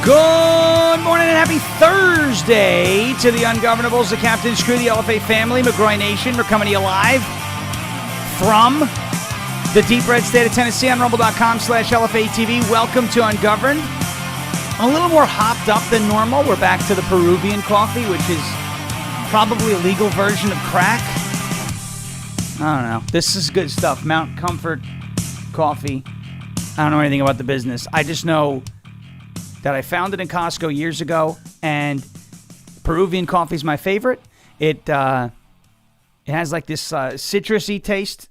Good morning and happy Thursday to the Ungovernables, the Captain's Crew, the LFA family, McGroy Nation. We're coming to you live from the deep red state of Tennessee on rumble.com/LFA TV. Welcome to Ungoverned. I'm a little more hopped up than normal. We're back to the Peruvian coffee, which is probably a legal version of crack. I don't know. This is good stuff. Mount Comfort coffee. I don't know anything about the business. I just know that I found it in Costco years ago, and Peruvian coffee is my favorite. It has like this citrusy taste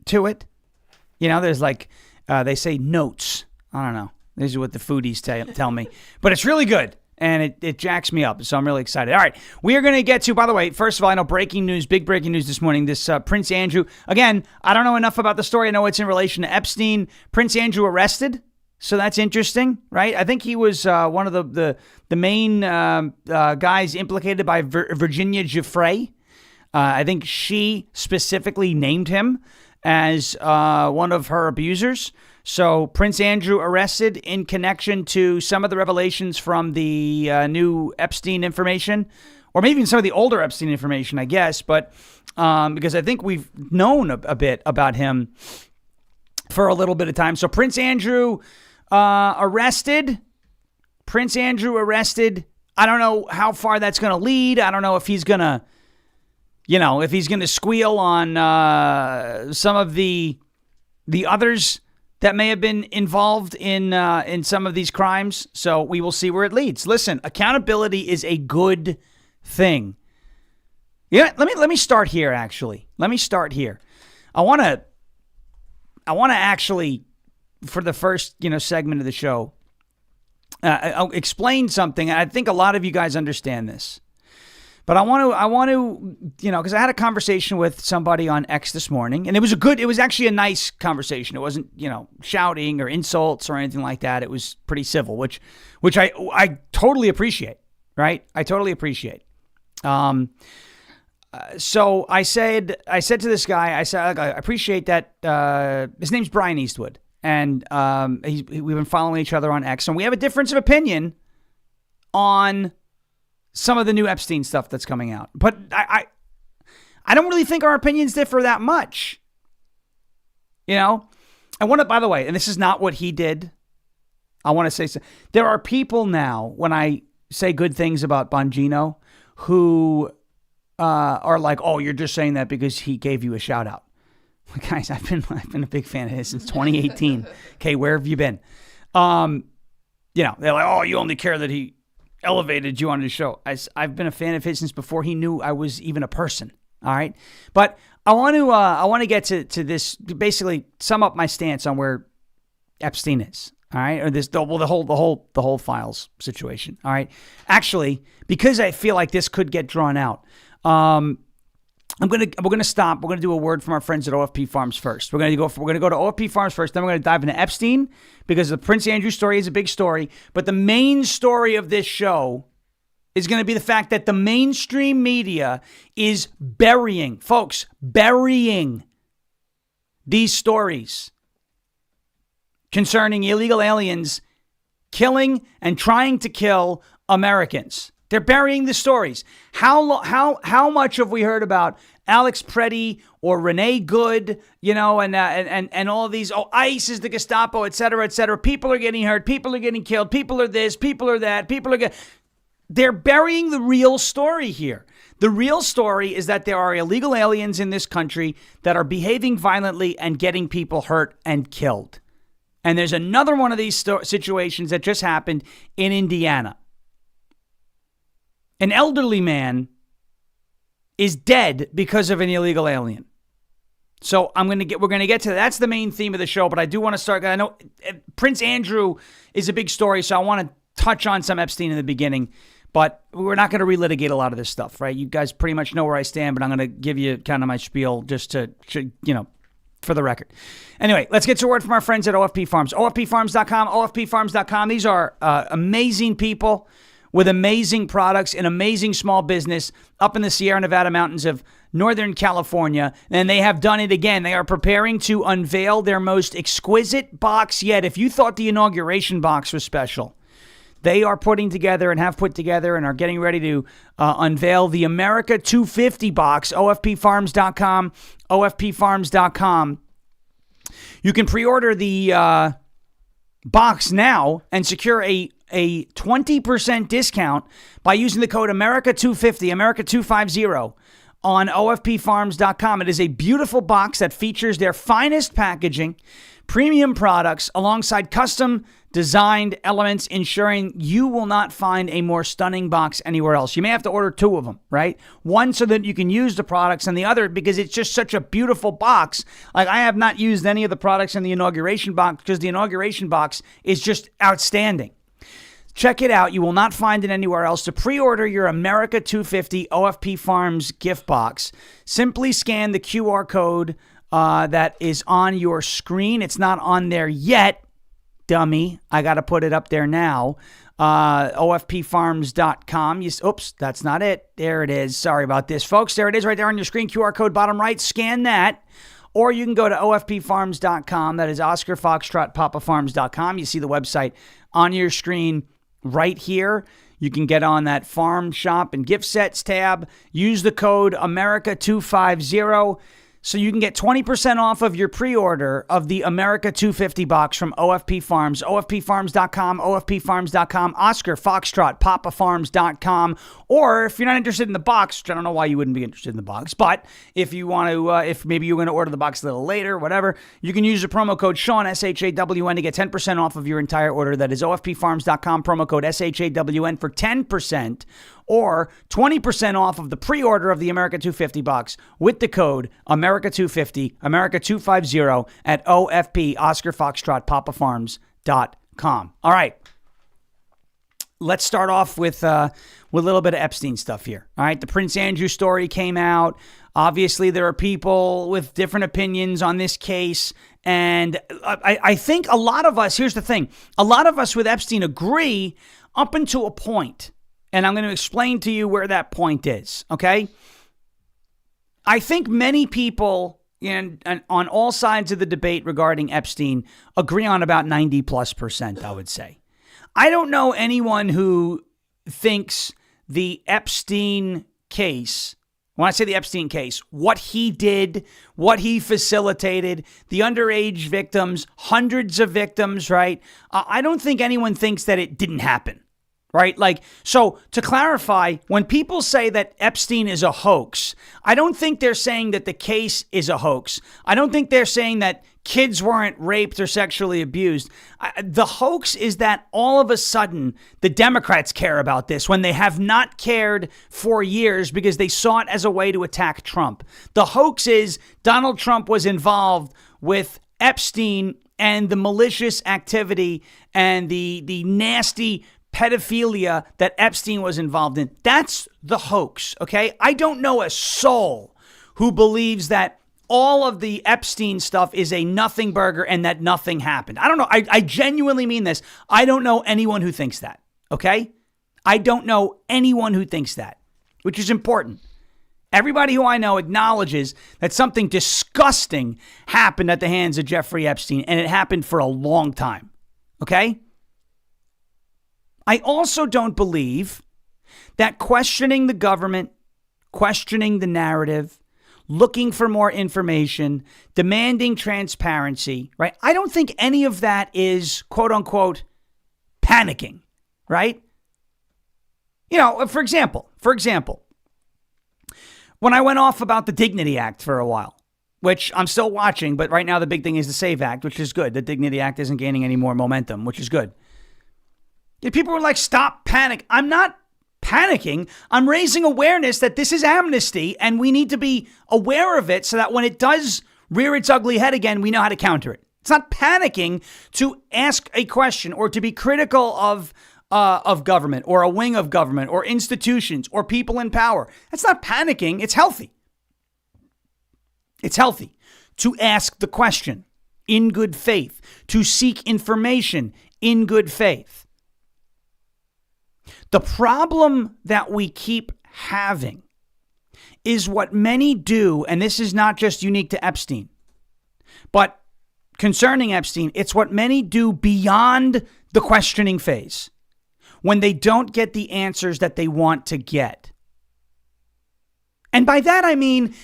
to it. You know, there's like, they say notes. I don't know. This is what the foodies tell me. But it's really good, and it jacks me up, so I'm really excited. All right, we are going to get to, by the way, first of all, I know breaking news, big breaking news this morning, this Prince Andrew. Again, I don't know enough about the story. I know it's in relation to Epstein. Prince Andrew arrested. So that's interesting, right? I think he was one of the main guys implicated by Virginia Giuffre. I think she specifically named him as one of her abusers. So Prince Andrew arrested in connection to some of the revelations from the new Epstein information, or maybe even some of the older Epstein information, I guess. But because I think we've known a bit about him for a little bit of time. So Prince Andrew arrested. Prince Andrew arrested. I don't know how far that's going to lead. I don't know if he's going to, if he's going to squeal on some of the others that may have been involved in some of these crimes. So we will see where it leads. Listen, accountability is a good thing. Yeah, let me start here. Actually, let me start here. I want to actually, for the first, segment of the show, I'll explain something. I think a lot of you guys understand this, but I want to, because I had a conversation with somebody on X this morning, and it was actually a nice conversation. It wasn't, shouting or insults or anything like that. It was pretty civil, which I totally appreciate, right? I totally appreciate. So I said to this guy, I appreciate that. His name's Brian Eastwood. And we've been following each other on X, and we have a difference of opinion on some of the new Epstein stuff that's coming out. But I don't really think our opinions differ that much. I want to, by the way, and this is not what he did. I want to say, there are people now, when I say good things about Bongino, who are like, oh, you're just saying that because he gave you a shout out. Guys, I've been a big fan of his since 2018. Okay, where have you been? They're like, oh, you only care that he elevated you on his show. I've been a fan of his since before he knew I was even a person. All right, but I want to get to this, basically sum up my stance on where Epstein is. All right, or the whole files situation. All right, actually, because I feel like this could get drawn out. We're gonna stop. We're gonna do a word from our friends at OFP Farms first. We're gonna go to OFP Farms first. Then we're gonna dive into Epstein, because the Prince Andrew story is a big story. But the main story of this show is gonna be the fact that the mainstream media is burying these stories concerning illegal aliens killing and trying to kill Americans. They're burying the stories. How much have we heard about Alex Preddy or Renee Good, and all of these, ICE is the Gestapo, et cetera, et cetera. People are getting hurt. People are getting killed. People are this. People are that. They're burying the real story here. The real story is that there are illegal aliens in this country that are behaving violently and getting people hurt and killed. And there's another one of these situations that just happened in Indiana. An elderly man is dead because of an illegal alien. So we're going to get to that. That's the main theme of the show, but I do want to start. I know Prince Andrew is a big story, so I want to touch on some Epstein in the beginning, but we're not going to relitigate a lot of this stuff, right? You guys pretty much know where I stand, but I'm going to give you kind of my spiel just to, for the record. Anyway, let's get to a word from our friends at OFP Farms. OFPfarms.com, OFPfarms.com. These are amazing people with amazing products, an amazing small business up in the Sierra Nevada mountains of Northern California. And they have done it again. They are preparing to unveil their most exquisite box yet. If you thought the inauguration box was special, They are putting together and have put together and are getting ready to unveil the America 250 box, ofpfarms.com, ofpfarms.com. You can pre-order the box now and secure a 20% discount by using the code America250, America250 on ofpfarms.com. It is a beautiful box that features their finest packaging, premium products, alongside custom designed elements, ensuring you will not find a more stunning box anywhere else. You may have to order 2 of them, right? One so that you can use the products, and the other because it's just such a beautiful box. Like, I have not used any of the products in the inauguration box because the inauguration box is just outstanding. Check it out. You will not find it anywhere else. To pre-order your America 250 OFP Farms gift box, simply scan the QR code that is on your screen. It's not on there yet, dummy. I got to put it up there now. ofpfarms.com. Oops, that's not it. There it is. Sorry about this, folks. There it is right there on your screen. QR code bottom right. Scan that. Or you can go to ofpfarms.com. That is Oscar Foxtrot Papa Farms.com. You see the website on your screen right here. You can get on that farm shop and gift sets tab. Use the code America250 so you can get 20% off of your pre-order of the America 250 box from OFP Farms. OFPfarms.com, OFPfarms.com, Oscar Foxtrot Papa Farms.com. Or if you're not interested in the box, which I don't know why you wouldn't be interested in the box, but if you want to, if maybe you're going to order the box a little later, whatever, you can use the promo code Sean, SHAWN, to get 10% off of your entire order. That is OFPfarms.com, promo code SHAWN for 10%. Or 20% off of the pre-order of the America 250 box with the code America250, America250 at OFP, Oscar Foxtrot, PapaFarms.com. All right. Let's start off with a little bit of Epstein stuff here. All right. The Prince Andrew story came out. Obviously, there are people with different opinions on this case. And I think a lot of us, here's the thing, a lot of us with Epstein agree up until a point. And I'm going to explain to you where that point is, okay? I think many people on all sides of the debate regarding Epstein agree on about 90+%, I would say. I don't know anyone who thinks the Epstein case, when I say the Epstein case, what he did, what he facilitated, the underage victims, hundreds of victims, right? I don't think anyone thinks that it didn't happen. Right? Like, so to clarify, when people say that Epstein is a hoax, I don't think they're saying that the case is a hoax. I don't think they're saying that kids weren't raped or sexually abused. The hoax is that all of a sudden the Democrats care about this when they have not cared for years because they saw it as a way to attack Trump. The hoax is Donald Trump was involved with Epstein and the malicious activity and the nasty pedophilia that Epstein was involved in. That's the hoax, okay? I don't know a soul who believes that all of the Epstein stuff is a nothing burger and that nothing happened. I don't know. I genuinely mean this. I don't know anyone who thinks that, okay? I don't know anyone who thinks that, which is important. Everybody who I know acknowledges that something disgusting happened at the hands of Jeffrey Epstein, and it happened for a long time, okay? I also don't believe that questioning the government, questioning the narrative, looking for more information, demanding transparency, right? I don't think any of that is, quote unquote, panicking, right? You know, for example, when I went off about the Dignity Act for a while, which I'm still watching, but right now the big thing is the SAVE Act, which is good. The Dignity Act isn't gaining any more momentum, which is good. People were like, stop panic. I'm not panicking. I'm raising awareness that this is amnesty and we need to be aware of it so that when it does rear its ugly head again, we know how to counter it. It's not panicking to ask a question or to be critical of government or a wing of government or institutions or people in power. That's not panicking. It's healthy. It's healthy to ask the question in good faith, to seek information in good faith. The problem that we keep having is what many do, and this is not just unique to Epstein, but concerning Epstein, it's what many do beyond the questioning phase. when they don't get the answers that they want to get. And by that, I mean,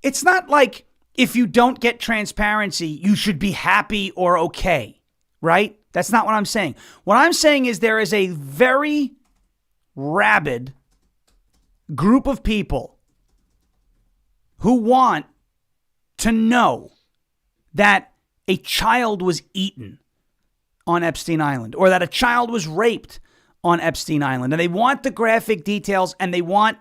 it's not like if you don't get transparency, you should be happy or okay, right? That's not what I'm saying. What I'm saying is there is a very rabid group of people who want to know that a child was eaten on Epstein Island or that a child was raped on Epstein Island. And they want the graphic details and they want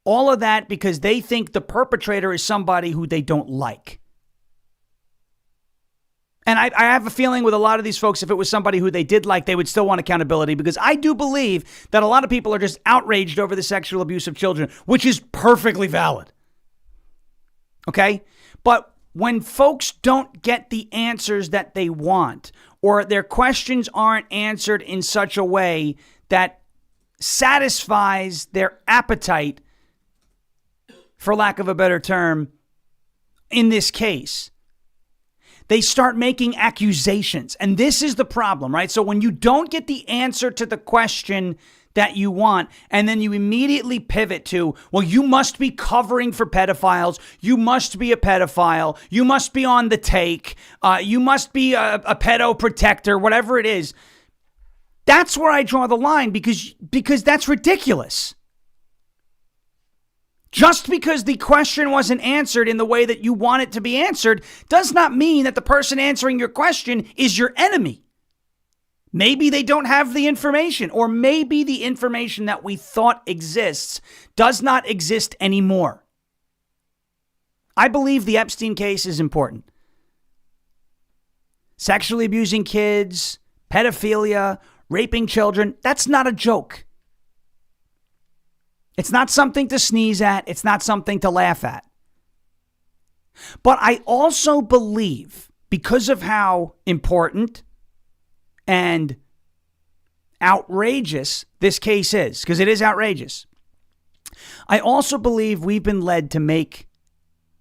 all of that because they think the perpetrator is somebody who they don't like. And I have a feeling with a lot of these folks, if it was somebody who they did like, they would still want accountability, because I do believe that a lot of people are just outraged over the sexual abuse of children, which is perfectly valid. Okay? But when folks don't get the answers that they want, or their questions aren't answered in such a way that satisfies their appetite, for lack of a better term, in this case, they start making accusations. And this is the problem, right? So when you don't get the answer to the question that you want, and then you immediately pivot to, well, you must be covering for pedophiles. You must be a pedophile. You must be on the take. You must be a pedo protector, whatever it is. That's where I draw the line, because that's ridiculous. Just because the question wasn't answered in the way that you want it to be answered does not mean that the person answering your question is your enemy. Maybe they don't have the information, or maybe the information that we thought exists does not exist anymore. I believe the Epstein case is important. Sexually abusing kids, pedophilia, raping children, that's not a joke. It's not something to sneeze at. It's not something to laugh at. But I also believe, because of how important and outrageous this case is, because it is outrageous, I also believe we've been led to make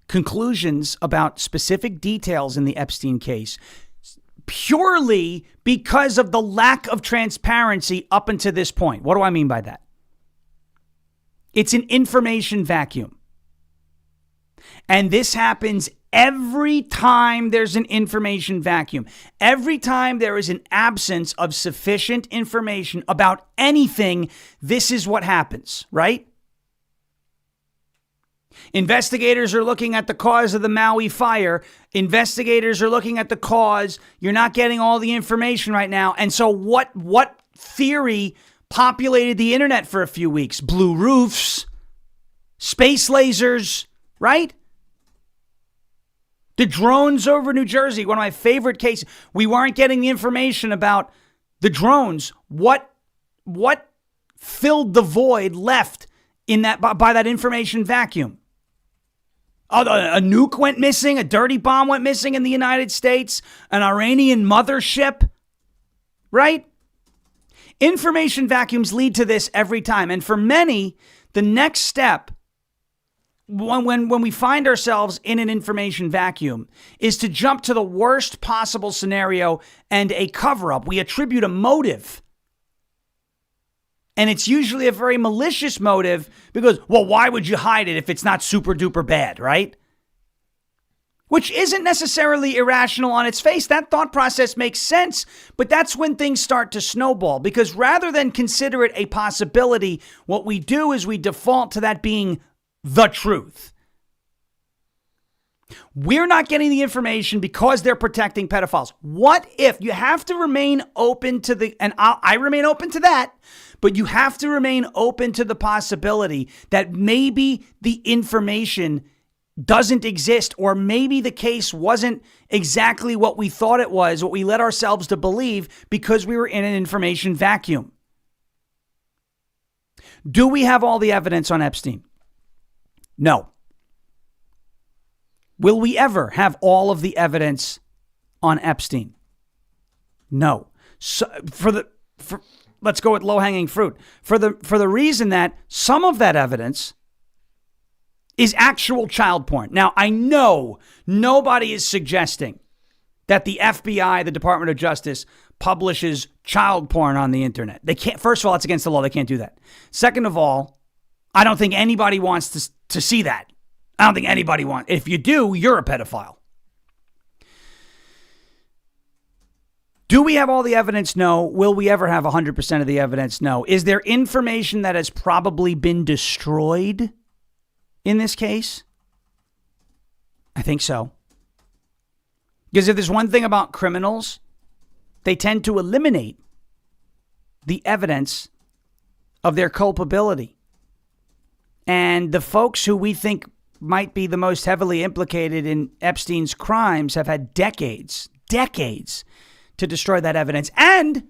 conclusions about specific details in the Epstein case purely because of the lack of transparency up until this point. What do I mean by that? It's an information vacuum. And this happens every time there's an information vacuum. Every time there is an absence of sufficient information about anything, this is what happens, right? Investigators are looking at the cause of the Maui fire. Investigators are looking at the cause. You're not getting all the information right now. And so what theory populated the internet for a few weeks? Blue roofs, space lasers, right? The drones over New Jersey, one of my favorite cases. We weren't getting the information about the drones. What filled the void left in that by that information vacuum? A nuke went missing, a dirty bomb went missing in the United States, an Iranian mothership, right? Information vacuums lead to this every time. And for many, the next step when we find ourselves in an information vacuum is to jump to the worst possible scenario and a cover-up. We attribute a motive. And it's usually a very malicious motive because, well, why would you hide it if it's not super duper bad, right? Which isn't necessarily irrational on its face. That thought process makes sense, but that's when things start to snowball, because rather than consider it a possibility, what we do is we default to that being the truth. We're not getting the information because they're protecting pedophiles. What if you have to remain open to and I remain open to that, but you have to remain open to the possibility that maybe the information doesn't exist, or maybe the case wasn't exactly what we thought it was, what we led ourselves to believe, because we were in an information vacuum. Do we have all the evidence on Epstein? No. Will we ever have all of the evidence on Epstein? No. So let's go with low-hanging fruit. For the reason that some of that evidence is actual child porn. Now, I know nobody is suggesting that the FBI, the Department of Justice, publishes child porn on the internet. They can't. First of all, it's against the law. They can't do that. Second of all, I don't think anybody wants to see that. I don't think anybody wants. If you do, you're a pedophile. Do we have all the evidence? No. Will we ever have 100% of the evidence? No. Is there information that has probably been destroyed in this case? I think so. Because if there's one thing about criminals, they tend to eliminate the evidence of their culpability. And the folks who we think might be the most heavily implicated in Epstein's crimes have had decades to destroy that evidence. And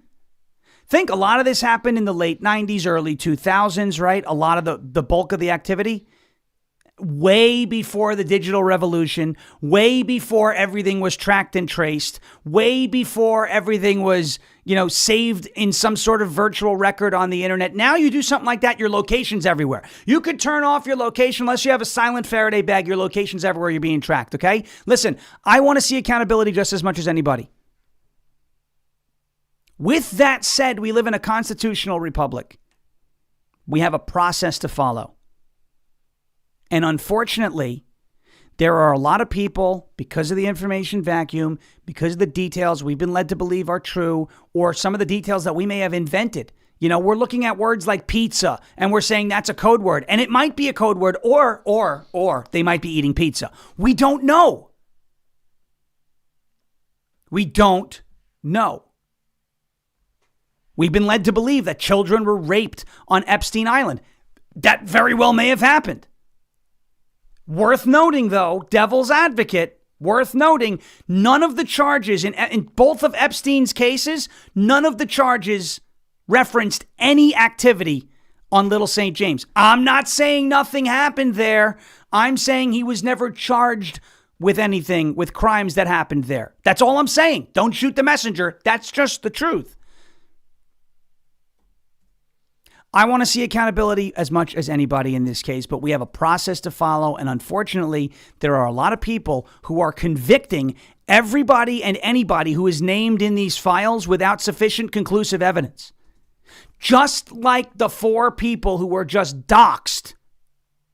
think a lot of this happened in the late 90s, early 2000s, right? A lot of the bulk of the activity way before the digital revolution, way before everything was tracked and traced, way before everything was, saved in some sort of virtual record on the internet. Now you do something like that, your location's everywhere. You could turn off your location unless you have a silent Faraday bag. Your location's everywhere. You're being tracked, okay? Listen, I want to see accountability just as much as anybody. With that said, we live in a constitutional republic. We have a process to follow. And unfortunately, there are a lot of people, because of the information vacuum, because of the details we've been led to believe are true, or some of the details that we may have invented. We're looking at words like pizza, and we're saying that's a code word. And it might be a code word, or they might be eating pizza. We don't know. We don't know. We've been led to believe that children were raped on Epstein Island. That very well may have happened. Worth noting, though, devil's advocate, worth noting, none of the charges in both of Epstein's cases, none of the charges referenced any activity on Little St. James. I'm not saying nothing happened there. I'm saying he was never charged with anything, with crimes that happened there. That's all I'm saying. Don't shoot the messenger. That's just the truth. I want to see accountability as much as anybody in this case, but we have a process to follow. And unfortunately, there are a lot of people who are convicting everybody and anybody who is named in these files without sufficient conclusive evidence. Just like the 4 people who were just doxxed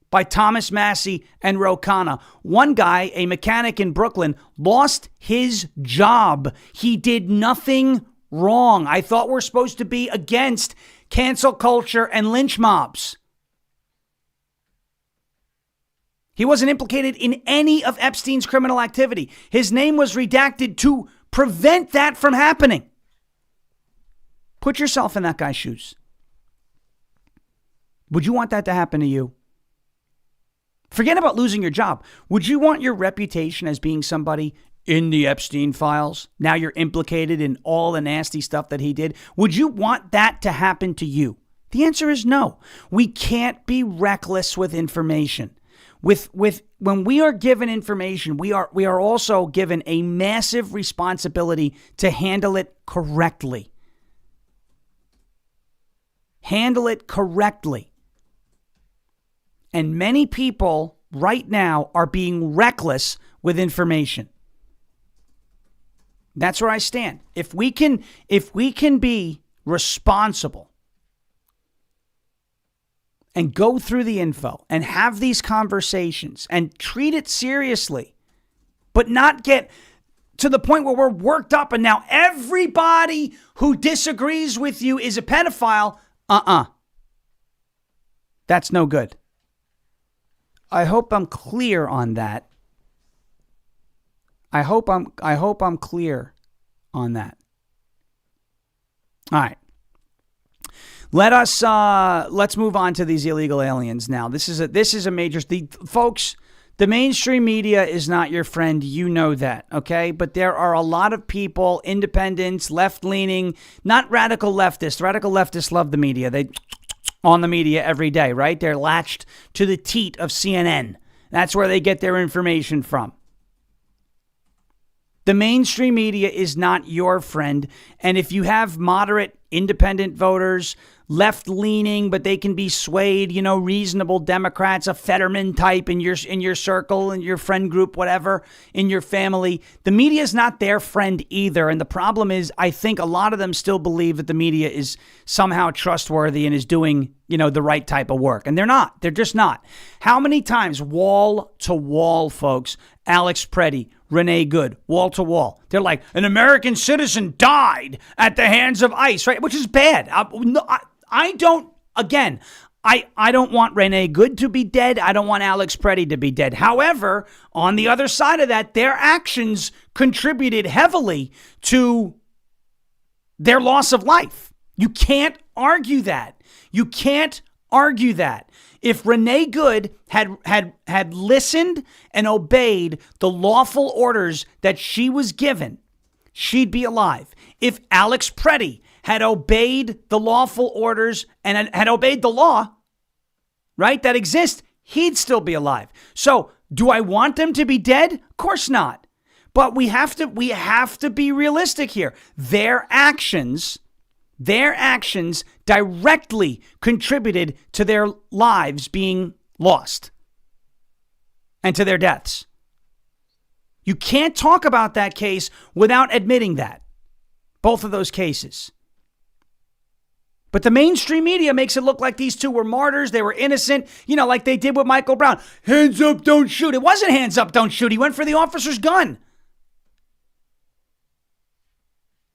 by Thomas Massey and Ro Khanna. One guy, a mechanic in Brooklyn, lost his job. He did nothing wrong. I thought we're supposed to be against cancel culture and lynch mobs. He wasn't implicated in any of Epstein's criminal activity. His name was redacted to prevent that from happening. Put yourself in that guy's shoes. Would you want that to happen to you? Forget about losing your job. Would you want your reputation as being somebody in the Epstein files? Now you're implicated in all the nasty stuff that he did. Would you want that to happen to you? The answer is no. We can't be reckless with information. When we are given information, we are also given a massive responsibility to handle it correctly. Handle it correctly. And many people right now are being reckless with information. That's where I stand. If we can be responsible and go through the info and have these conversations and treat it seriously, but not get to the point where we're worked up and now everybody who disagrees with you is a pedophile, that's no good. I hope I'm clear on that. I hope I'm clear on that. All right. Let's move on to these illegal aliens now. This is a major folks. The mainstream media is not your friend. You know that, okay? But there are a lot of people, independents, left-leaning, not radical leftists. Radical leftists love the media. They on the media every day, right? They're latched to the teat of CNN. That's where they get their information from. The mainstream media is not your friend. And if you have moderate independent voters, left-leaning, but they can be swayed, reasonable Democrats, a Fetterman type in your circle, in your friend group, whatever, in your family, the media is not their friend either. And the problem is, I think a lot of them still believe that the media is somehow trustworthy and is doing, the right type of work. And they're not. They're just not. How many times, wall to wall, folks, Alex Preddy, Renee Good, wall to wall. They're like, an American citizen died at the hands of ICE, right? Which is bad. I don't want Renee Good to be dead. I don't want Alex Preddy to be dead. However, on the other side of that, their actions contributed heavily to their loss of life. You can't argue that. You can't argue that. If Renee Good had listened and obeyed the lawful orders that she was given, she'd be alive. If Alex Preddy had obeyed the lawful orders and had obeyed the law, right, that exists, he'd still be alive. So do I want them to be dead? Of course not. But we have to be realistic here. Their actions directly contributed to their lives being lost and to their deaths. You can't talk about that case without admitting that. Both of those cases. But the mainstream media makes it look like these two were martyrs. They were innocent, like they did with Michael Brown. Hands up, don't shoot. It wasn't hands up, don't shoot. He went for the officer's gun.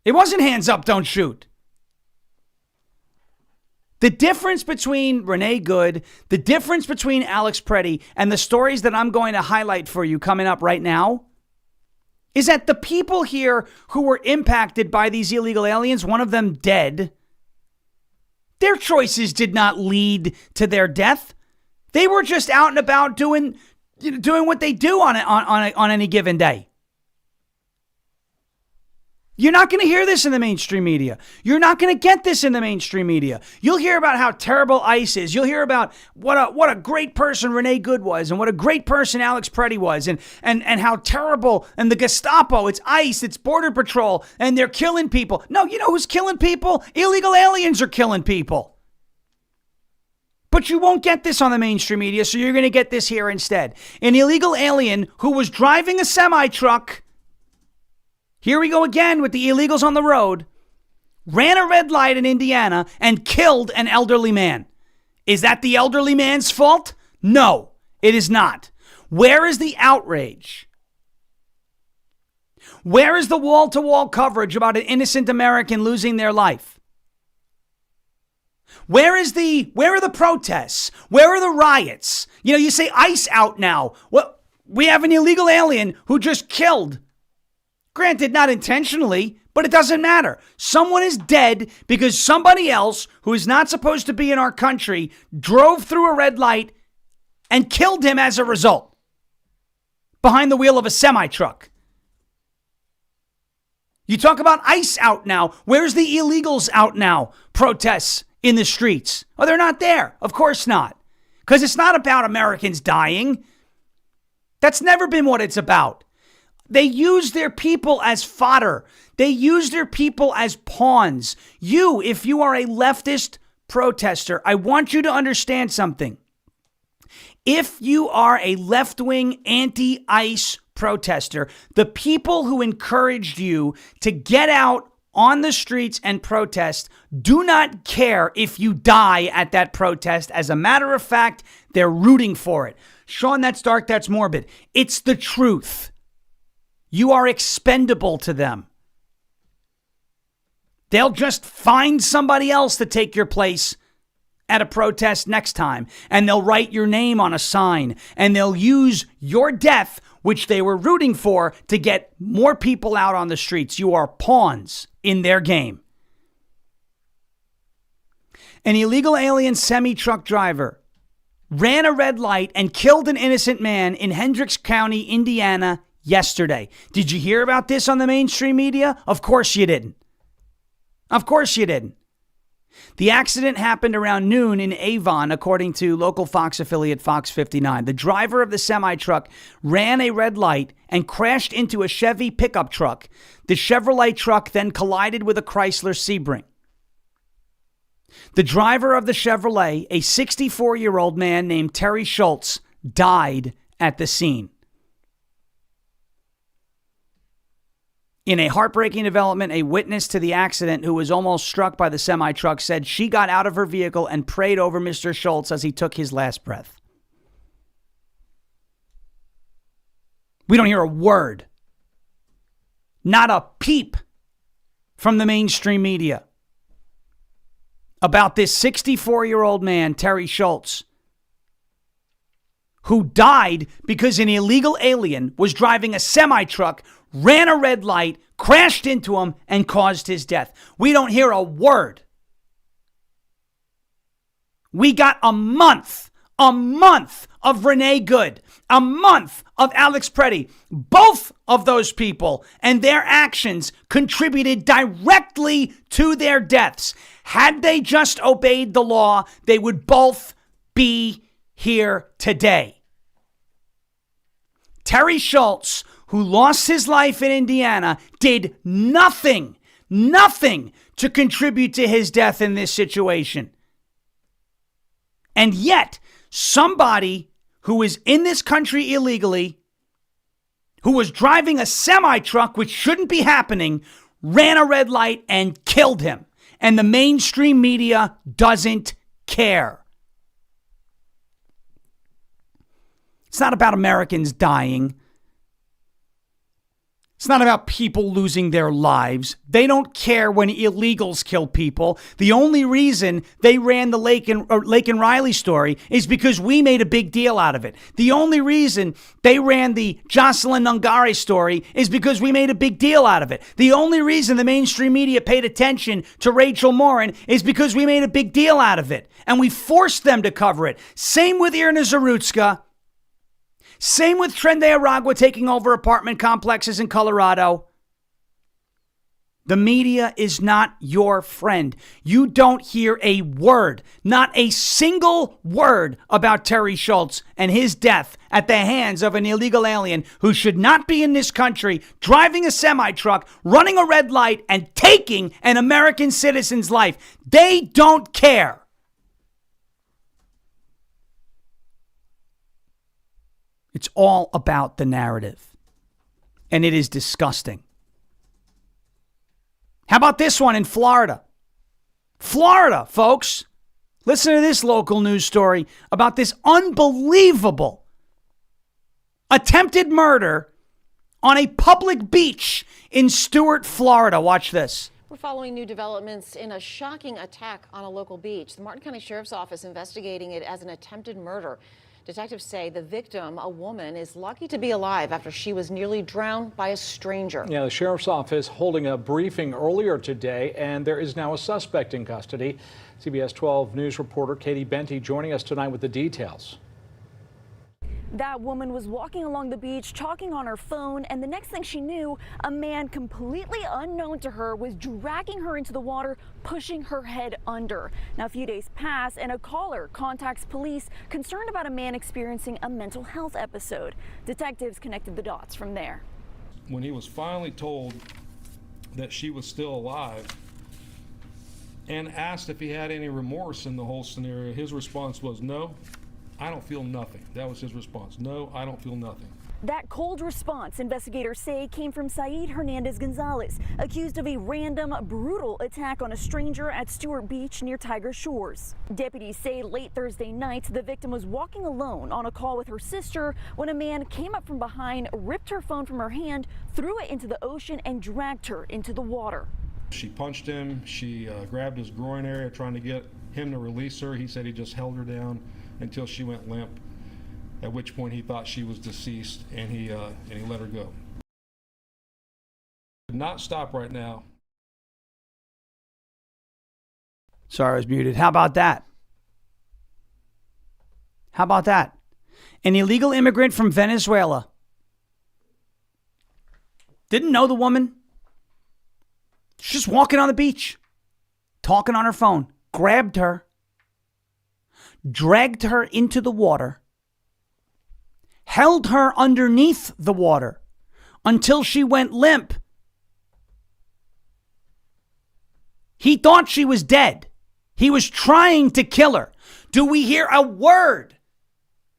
It wasn't hands up, don't shoot. The difference between Renee Good, the difference between Alex Preddy, and the stories that I'm going to highlight for you coming up right now is that the people here who were impacted by these illegal aliens, one of them dead, their choices did not lead to their death. They were just out and about doing what they do on any given day. You're not going to hear this in the mainstream media. You're not going to get this in the mainstream media. You'll hear about how terrible ICE is. You'll hear about what a great person Renee Good was and what a great person Alex Preddy was and how terrible, and the Gestapo, it's ICE, it's Border Patrol, and they're killing people. No, you know who's killing people? Illegal aliens are killing people. But you won't get this on the mainstream media, so you're going to get this here instead. An illegal alien who was driving a semi-truck, here we go again with the illegals on the road, ran a red light in Indiana and killed an elderly man. Is that the elderly man's fault? No, it is not. Where is the outrage? Where is the wall-to-wall coverage about an innocent American losing their life? Where are the protests? Where are the riots? You say ICE out now. Well, we have an illegal alien who just killed. Granted, not intentionally, but it doesn't matter. Someone is dead because somebody else who is not supposed to be in our country drove through a red light and killed him as a result behind the wheel of a semi-truck. You talk about ICE out now. Where's the illegals out now? Protests in the streets. Oh, they're not there. Of course not. Because it's not about Americans dying. That's never been what it's about. They use their people as fodder. They use their people as pawns. You, if you are a leftist protester, I want you to understand something. If you are a left-wing anti-ICE protester, the people who encouraged you to get out on the streets and protest do not care if you die at that protest. As a matter of fact, they're rooting for it. Sean, that's dark, that's morbid. It's the truth. You are expendable to them. They'll just find somebody else to take your place at a protest next time, and they'll write your name on a sign, and they'll use your death, which they were rooting for, to get more people out on the streets. You are pawns in their game. An illegal alien semi-truck driver ran a red light and killed an innocent man in Hendricks County, Indiana, yesterday. Did you hear about this on the mainstream media? Of course you didn't. Of course you didn't. The accident happened around noon in Avon, according to local Fox affiliate Fox 59. The driver of the semi-truck ran a red light and crashed into a Chevy pickup truck. The Chevrolet truck then collided with a Chrysler Sebring. The driver of the Chevrolet, a 64-year-old man named Terry Schultz, died at the scene. In a heartbreaking development, a witness to the accident who was almost struck by the semi-truck said she got out of her vehicle and prayed over Mr. Schultz as he took his last breath. We don't hear a word, not a peep from the mainstream media about this 64-year-old man, Terry Schultz, who died because an illegal alien was driving a semi-truck, ran a red light, crashed into him, and caused his death. We don't hear a word. We got a month of Renee Good, a month of Alex Preddy. Both of those people and their actions contributed directly to their deaths. Had they just obeyed the law, they would both be here today. Terry Schultz, who lost his life in Indiana, did nothing to contribute to his death in this situation. And yet, somebody who is in this country illegally, who was driving a semi-truck, which shouldn't be happening, ran a red light and killed him. And the mainstream media doesn't care. It's not about Americans dying. It's not about people losing their lives. They don't care when illegals kill people. The only reason they ran the Lake and Riley story is because we made a big deal out of it. The only reason they ran the Jocelyn Nungare story is because we made a big deal out of it. The only reason the mainstream media paid attention to Rachel Morin is because we made a big deal out of it. And we forced them to cover it. Same with Irina Zarutska. Same with Trende Aragua taking over apartment complexes in Colorado. The media is not your friend. You don't hear a word, not a single word about Terry Schultz and his death at the hands of an illegal alien who should not be in this country, driving a semi-truck, running a red light, and taking an American citizen's life. They don't care. It's all about the narrative. And it is disgusting. How about this one in Florida? Florida, folks. Listen to this local news story about this unbelievable attempted murder on a public beach in Stuart, Florida. Watch this. We're following new developments in a shocking attack on a local beach. The Martin County Sheriff's Office investigating it as an attempted murder. Detectives say the victim, a woman, is lucky to be alive after she was nearly drowned by a stranger. Yeah, the sheriff's office holding a briefing earlier today, and there is now a suspect in custody. CBS 12 News reporter Katie Benty joining us tonight with the details. That woman was walking along the beach, talking on her phone, and the next thing she knew, a man completely unknown to her was dragging her into the water, pushing her head under. Now, a few days pass, and a caller contacts police concerned about a man experiencing a mental health episode. Detectives connected the dots from there. When he was finally told that she was still alive and asked if he had any remorse in the whole scenario, his response was, "No, I don't feel nothing." That was his response. "No, I don't feel nothing." That cold response, investigators say, came from Saeed Hernandez Gonzalez, accused of a random, brutal attack on a stranger at Stewart Beach near Tiger Shores. Deputies say late Thursday night, the victim was walking alone on a call with her sister when a man came up from behind, ripped her phone from her hand, threw it into the ocean, and dragged her into the water. She punched him. She grabbed his groin area, trying to get him to release her. He said he just held her down until she went limp, at which point he thought she was deceased, and he let her go. Not stop right now. Sorry, I was muted. How about that? How about that? An illegal immigrant from Venezuela. Didn't know the woman. She's just walking on the beach, talking on her phone. grabbed her, dragged her into the water, held her underneath the water until she went limp. He thought she was dead. He was trying to kill her. Do we hear a word?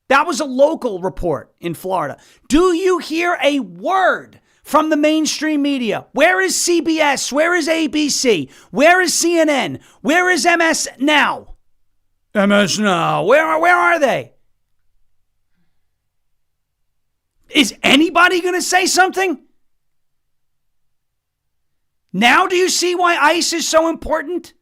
That was a local report in Florida. Do you hear a word from the mainstream media? Where is CBS? Where is ABC? Where is CNN? Where is MS Now? MS Now. Where are they? Is anybody going to say something? Now do you see why ICE is so important?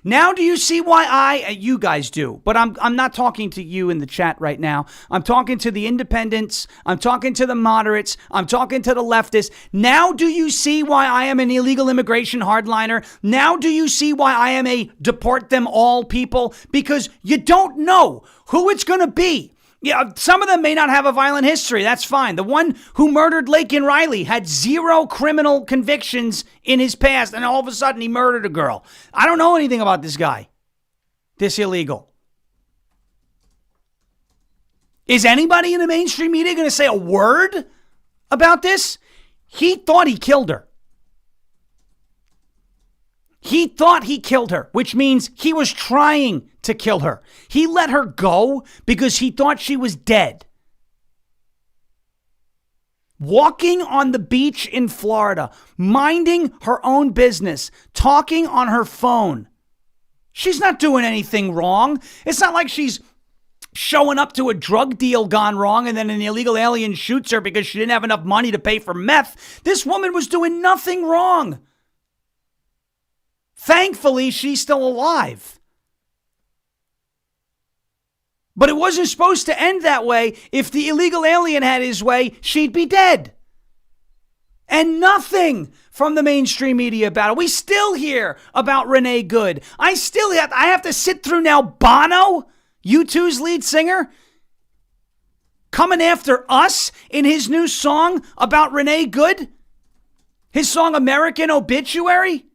Now do you see why you guys do, but I'm not talking to you in the chat right now. I'm talking to the independents. I'm talking to the moderates. I'm talking to the leftists. Now do you see why I am an illegal immigration hardliner? Now do you see why I am a deport them all people? Because you don't know who it's going to be. Yeah, some of them may not have a violent history. That's fine. The one who murdered Laken Riley had 0 criminal convictions in his past, and all of a sudden he murdered a girl. I don't know anything about this guy. This illegal. Is anybody in the mainstream media going to say a word about this? He thought he killed her. He thought he killed her, which means he was trying to kill her. He let her go because he thought she was dead. Walking on the beach in Florida, minding her own business, talking on her phone. She's not doing anything wrong. It's not like she's showing up to a drug deal gone wrong and then an illegal alien shoots her because she didn't have enough money to pay for meth. This woman was doing nothing wrong. Thankfully, she's still alive. But it wasn't supposed to end that way. If the illegal alien had his way, she'd be dead. And nothing from the mainstream media about it. We still hear about Renee Good. I have to sit through now Bono, U2's lead singer, coming after us in his new song about Renee Good. His song American Obituary.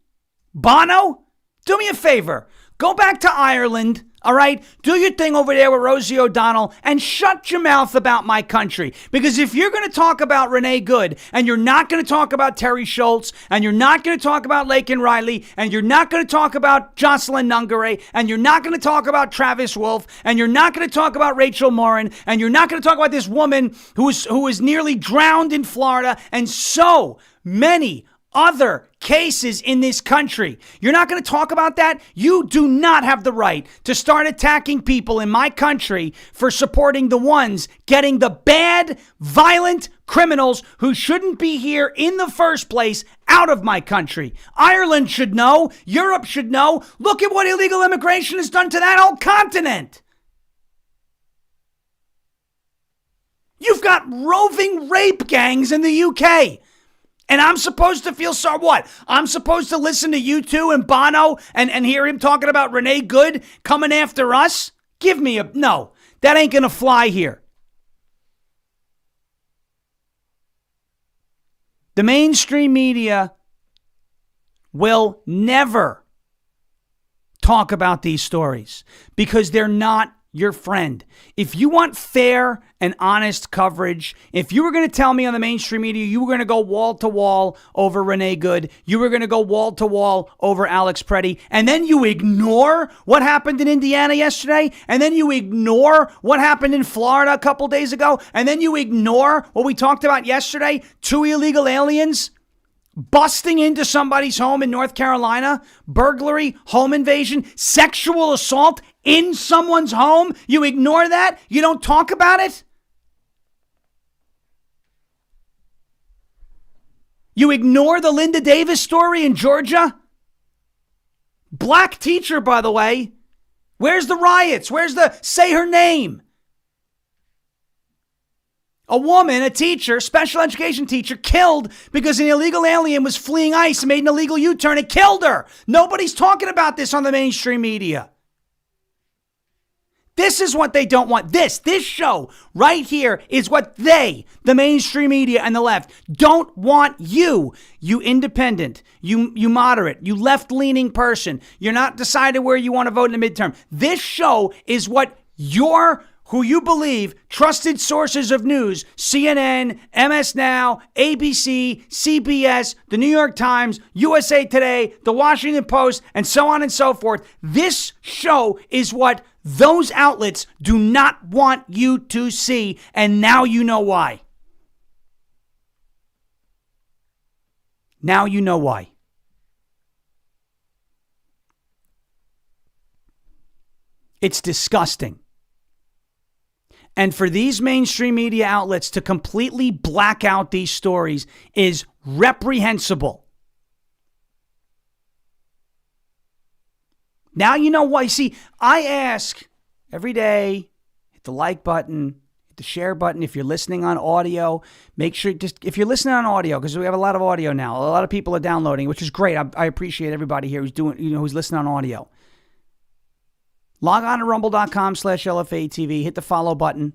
Bono, do me a favor. Go back to Ireland, all right? Do your thing over there with Rosie O'Donnell and shut your mouth about my country. Because if you're going to talk about Renee Good and you're not going to talk about Terry Schultz and you're not going to talk about Laken Riley and you're not going to talk about Jocelyn Nungare and you're not going to talk about Travis Wolf and you're not going to talk about Rachel Morin and you're not going to talk about this woman who was nearly drowned in Florida and so many other cases in this country. You're not going to talk about that? You do not have the right to start attacking people in my country for supporting the ones getting the bad, violent criminals who shouldn't be here in the first place out of my country. Ireland should know. Europe should know. Look at what illegal immigration has done to that whole continent. You've got roving rape gangs in the UK. And I'm supposed to feel sorry. What? I'm supposed to listen to U2 and Bono and hear him talking about Renee Good coming after us? Give me a... No, that ain't going to fly here. The mainstream media will never talk about these stories because they're not your friend. If you want fair and honest coverage, if you were going to tell me on the mainstream media you were going to go wall to wall over Renee Good, you were going to go wall to wall over Alex Preddy, and then you ignore what happened in Indiana yesterday, and then you ignore what happened in Florida a couple days ago, and then you ignore what we talked about yesterday, 2 illegal aliens busting into somebody's home in North Carolina, burglary, home invasion, sexual assault in someone's home. You ignore that? You don't talk about it? You ignore the Linda Davis story in Georgia? Black teacher, by the way. Where's the riots? Where's the say her name? A woman, a teacher, special education teacher, killed because an illegal alien was fleeing ICE and made an illegal U-turn and killed her. Nobody's talking about this on the mainstream media. This is what they don't want. This show right here is what they, the mainstream media and the left, don't want you. You independent, you moderate, you left-leaning person. You're not decided where you want to vote in the midterm. This show is what who you believe, trusted sources of news, CNN, MS Now, ABC, CBS, the New York Times, USA Today, the Washington Post, and so on and so forth. This show is what those outlets do not want you to see, and now you know why. Now you know why. It's disgusting. And for these mainstream media outlets to completely black out these stories is reprehensible. Now you know why. See, I ask every day, hit the like button, hit the share button. If you're listening on audio, make sure if you're listening on audio, because we have a lot of audio now. A lot of people are downloading, which is great. I appreciate everybody here who's listening on audio. Log on to rumble.com/LFA TV. Hit the follow button.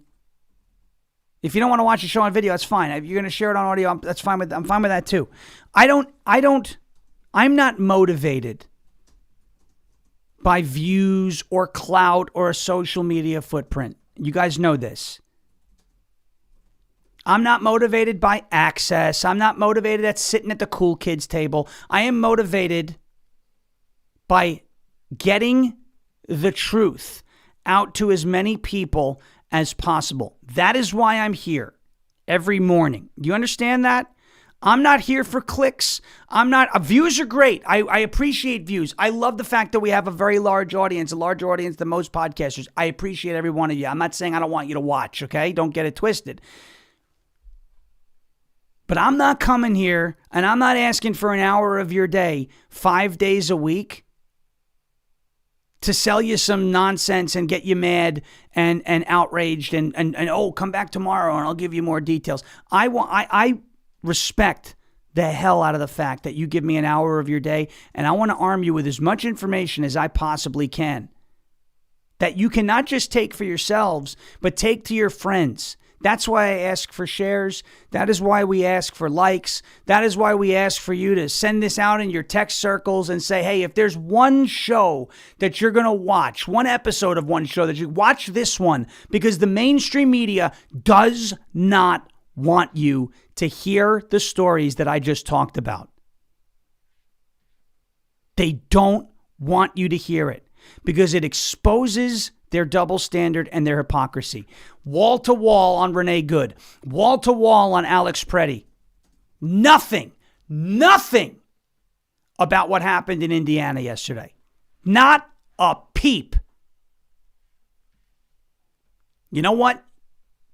If you don't want to watch the show on video, that's fine. If you're going to share it on audio, that's fine I'm fine with that too. I'm not motivated by views or clout or a social media footprint. You guys know this. I'm not motivated by access. I'm not motivated at sitting at the cool kids table. I am motivated by getting the truth out to as many people as possible. That is why I'm here every morning. Do you understand that? I'm not here for clicks. Views are great. I appreciate views. I love the fact that we have a very large audience, a larger audience than most podcasters. I appreciate every one of you. I'm not saying I don't want you to watch, okay? Don't get it twisted. But I'm not coming here and I'm not asking for an hour of your day, 5 days a week, to sell you some nonsense and get you mad and outraged and oh, come back tomorrow and I'll give you more details. I respect the hell out of the fact that you give me an hour of your day, and I want to arm you with as much information as I possibly can that you can not just take for yourselves, but take to your friends. That's why I ask for shares. That is why we ask for likes. That is why we ask for you to send this out in your text circles and say, hey, if there's one show that you're going to watch, one episode of one show that you watch, this one, because the mainstream media does not want you to hear the stories that I just talked about. They don't want you to hear it because it exposes their double standard and their hypocrisy. Wall to wall on Renee Good. Wall to wall on Alex Preddy. Nothing about what happened in Indiana yesterday. Not a peep. You know what?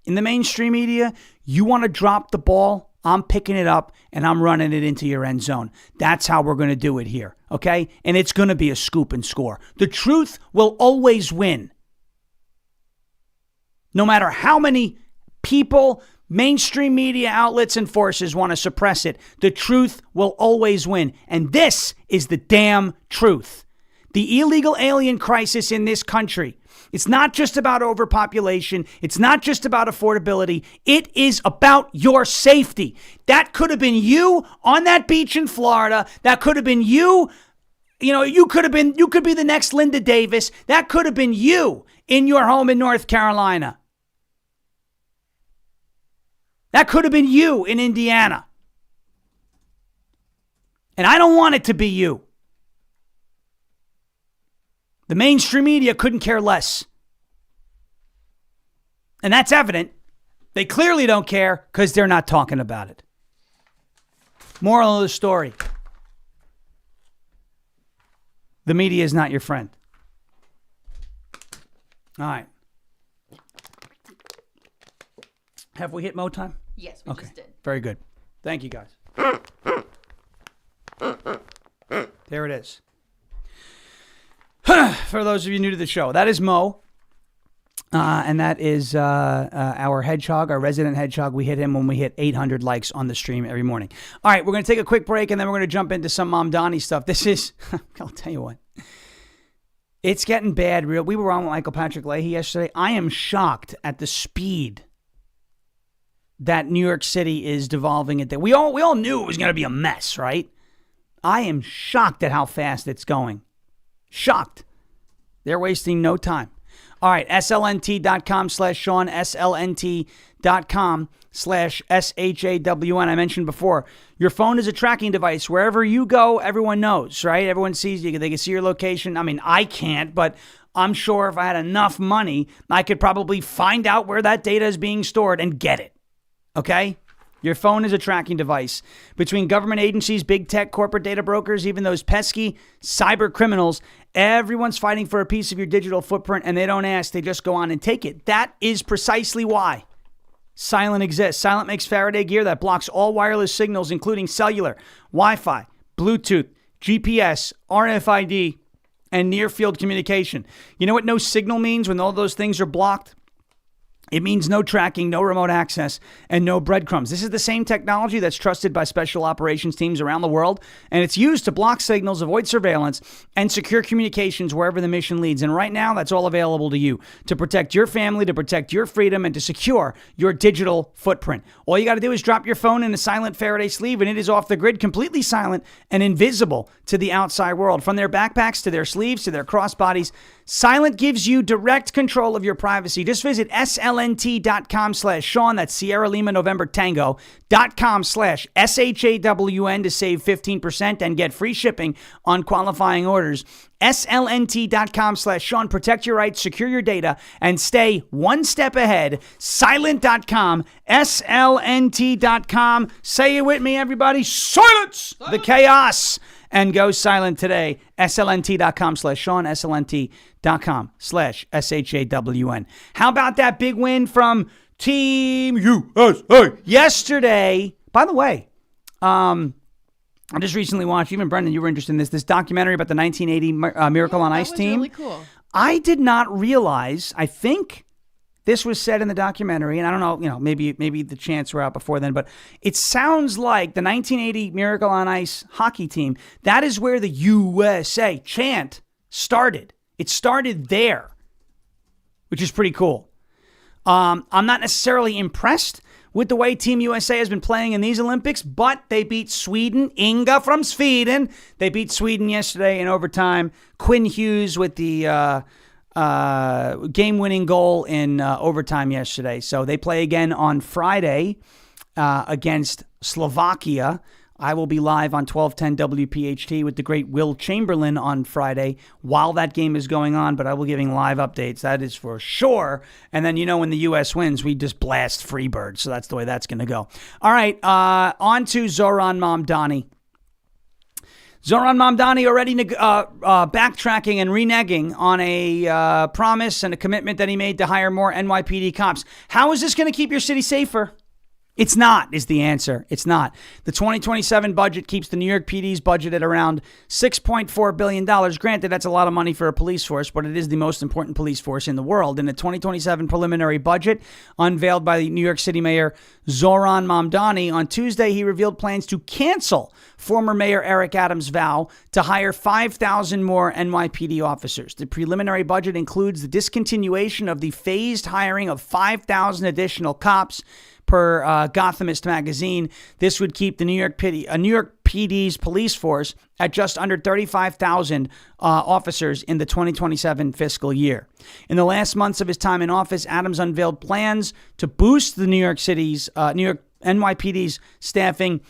In the mainstream media, you want to drop the ball, I'm picking it up and I'm running it into your end zone. That's how we're going to do it here, okay? And it's going to be a scoop and score. The truth will always win. No matter how many people, mainstream media outlets and forces want to suppress it, the truth will always win. And this is the damn truth. The illegal alien crisis in this country, it's not just about overpopulation. It's not just about affordability. It is about your safety. That could have been you on that beach in Florida. That could have been you. You could be the next Linda Davis. That could have been you in your home in North Carolina. That could have been you in Indiana. And I don't want it to be you. The mainstream media couldn't care less. And that's evident. They clearly don't care because they're not talking about it. Moral of the story. The media is not your friend. All right. Have we hit Mo time? Yes, we just did. Very good. Thank you, guys. There it is. For those of you new to the show, that is Mo. And that is our hedgehog, our resident hedgehog. We hit him when we hit 800 likes on the stream every morning. All right, we're going to take a quick break, and then we're going to jump into some Mamdani stuff. This is, I'll tell you what. It's getting bad. Real. We were on with Michael Patrick Leahy yesterday. I am shocked at the speed that New York City is devolving it. We all knew it was going to be a mess, right? I am shocked at how fast it's going. Shocked. They're wasting no time. All right, slnt.com/Sean, slnt.com/SHAWN. I mentioned before, your phone is a tracking device. Wherever you go, everyone knows, right? Everyone sees you. They can see your location. I mean, I can't, but I'm sure if I had enough money, I could probably find out where that data is being stored and get it. Okay? Your phone is a tracking device. Between government agencies, big tech, corporate data brokers, even those pesky cyber criminals, everyone's fighting for a piece of your digital footprint, and they don't ask. They just go on and take it. That is precisely why Silent exists. Silent makes Faraday gear that blocks all wireless signals, including cellular, Wi-Fi, Bluetooth, GPS, RFID, and near-field communication. You know what no signal means when all those things are blocked? It means no tracking, no remote access, and no breadcrumbs. This is the same technology that's trusted by special operations teams around the world, and it's used to block signals, avoid surveillance, and secure communications wherever the mission leads. And right now, that's all available to you to protect your family, to protect your freedom, and to secure your digital footprint. All you got to do is drop your phone in a silent Faraday sleeve, and it is off the grid, completely silent and invisible to the outside world. From their backpacks to their sleeves to their crossbodies, Silent gives you direct control of your privacy. Just visit slnt.com/Sean. That's Sierra Lima November Tango.com/SHAWN to save 15% and get free shipping on qualifying orders. slnt.com/Sean. Protect your rights, secure your data, and stay one step ahead. Silent.com, slnt.com. Say it with me, everybody. Silence the chaos and go silent today. slnt.com/Sean, slnt.com/SHAWN. How about that big win from Team USA yesterday? By the way, I just recently watched, even Brendan, you were interested in this documentary about the 1980 Miracle on Ice team. Really cool. I did not realize, I think this was said in the documentary, and I don't know, maybe the chants were out before then, but it sounds like the 1980 Miracle on Ice hockey team, that is where the USA chant started. It started there, which is pretty cool. I'm not necessarily impressed with the way Team USA has been playing in these Olympics, but they beat Sweden. Inga from Sweden. They beat Sweden yesterday in overtime. Quinn Hughes with the game-winning goal in overtime yesterday. So they play again on Friday against Slovakia. I will be live on 1210 WPHT with the great Will Chamberlain on Friday while that game is going on, but I will be giving live updates. That is for sure. And then, when the U.S. wins, we just blast Freebird. So that's the way that's going to go. All right, on to Zohran Mamdani. Zohran Mamdani already backtracking and reneging on a promise and a commitment that he made to hire more NYPD cops. How is this going to keep your city safer? It's not, is the answer. It's not. The 2027 budget keeps the New York PD's budget at around $6.4 billion. Granted, that's a lot of money for a police force, but it is the most important police force in the world. In the 2027 preliminary budget unveiled by the New York City Mayor Zohran Mamdani on Tuesday, he revealed plans to cancel former Mayor Eric Adams' vow to hire 5,000 more NYPD officers. The preliminary budget includes the discontinuation of the phased hiring of 5,000 additional cops per Gothamist magazine. This would keep the New York PD's police force at just under 35,000 officers in the 2027 fiscal year. In the last months of his time in office, Adams unveiled plans to boost the New York NYPD's staffing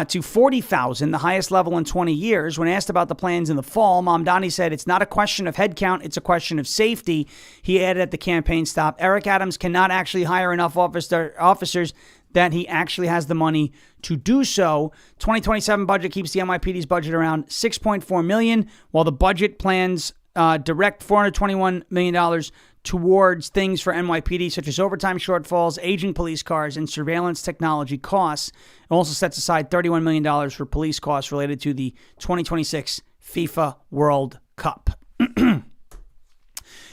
to 40,000, the highest level in 20 years. When asked about the plans in the fall, Mamdani said, "It's not a question of headcount, it's a question of safety." He added at the campaign stop, Eric Adams cannot actually hire enough officers that he actually has the money to do so. 2027 budget keeps the NYPD's budget around $6.4 million, while the budget plans direct $421 million towards things for NYPD, such as overtime shortfalls, aging police cars, and surveillance technology costs. It also sets aside $31 million for police costs related to the 2026 FIFA World Cup.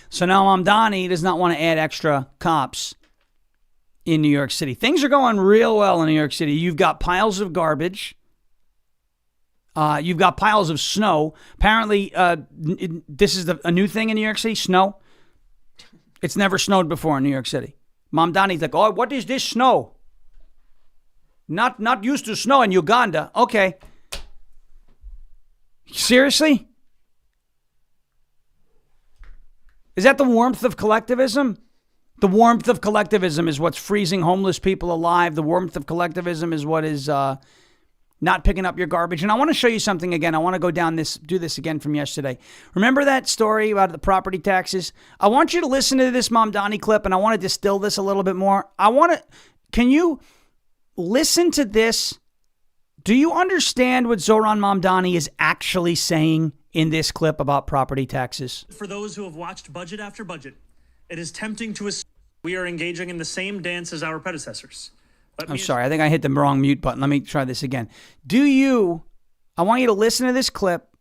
So now Mamdani does not want to add extra cops in New York City. Things are going real well in New York City. You've got piles of garbage. You've got piles of snow. Apparently, this is a new thing in New York City, snow. It's never snowed before in New York City. Mamdani's like, oh, what is this snow? Not used to snow in Uganda. Okay. Seriously? Is that the warmth of collectivism? The warmth of collectivism is what's freezing homeless people alive. The warmth of collectivism is what is not picking up your garbage. And I want to show you something again. I want to do this again from yesterday. Remember that story about the property taxes? I want you to listen to this Mamdani clip, and I want to distill this a little bit more. Can you listen to this? Do you understand what Zohran Mamdani is actually saying in this clip about property taxes? For those who have watched budget after budget, it is tempting to assume we are engaging in the same dance as our predecessors. I'm sorry, I think I hit the wrong mute button. Let me try this again. I want you to listen to this clip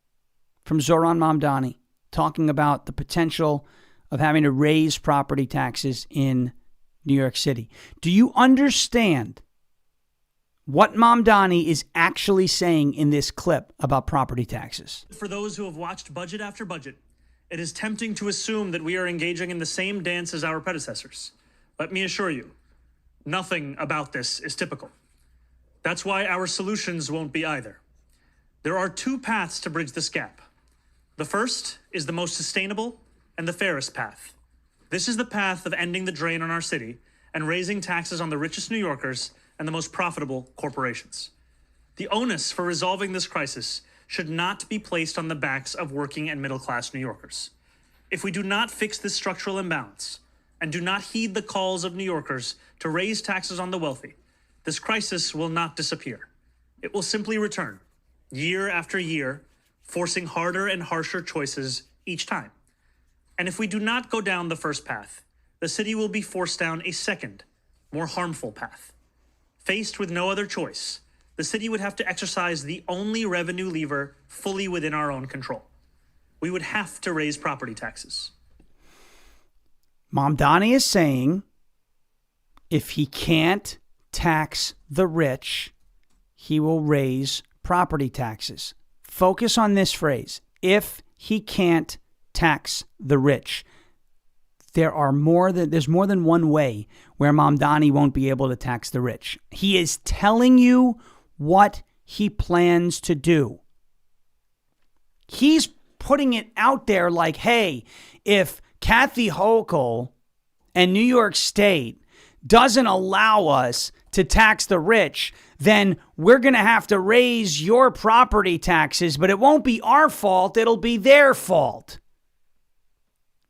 from Zohran Mamdani talking about the potential of having to raise property taxes in New York City. Do you understand what Mamdani is actually saying in this clip about property taxes? For those who have watched budget after budget, it is tempting to assume that we are engaging in the same dance as our predecessors. Let me assure you, nothing about this is typical. That's why our solutions won't be either. There are two paths to bridge this gap. The first is the most sustainable and the fairest path. This is the path of ending the drain on our city and raising taxes on the richest New Yorkers and the most profitable corporations. The onus for resolving this crisis should not be placed on the backs of working and middle-class New Yorkers. If we do not fix this structural imbalance and do not heed the calls of New Yorkers to raise taxes on the wealthy, this crisis will not disappear. It will simply return, year after year, forcing harder and harsher choices each time. And if we do not go down the first path, the city will be forced down a second, more harmful path. Faced with no other choice, the city would have to exercise the only revenue lever fully within our own control. We would have to raise property taxes. Mamdani is saying if he can't tax the rich, he will raise property taxes. Focus on this phrase. If he can't tax the rich. There's more than one way where Mamdani won't be able to tax the rich. He is telling you what he plans to do. He's putting it out there like, hey, if Kathy Hochul and New York State doesn't allow us to tax the rich, then we're going to have to raise your property taxes, but it won't be our fault. It'll be their fault.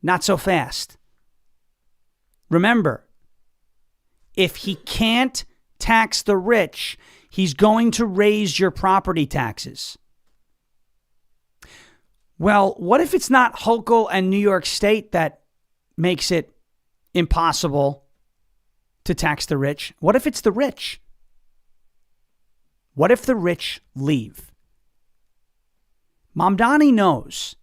Not so fast. Remember, if he can't tax the rich, he's going to raise your property taxes. Well, what if it's not Hochul and New York State that makes it impossible to tax the rich? What if it's the rich? What if the rich leave? Mamdani knows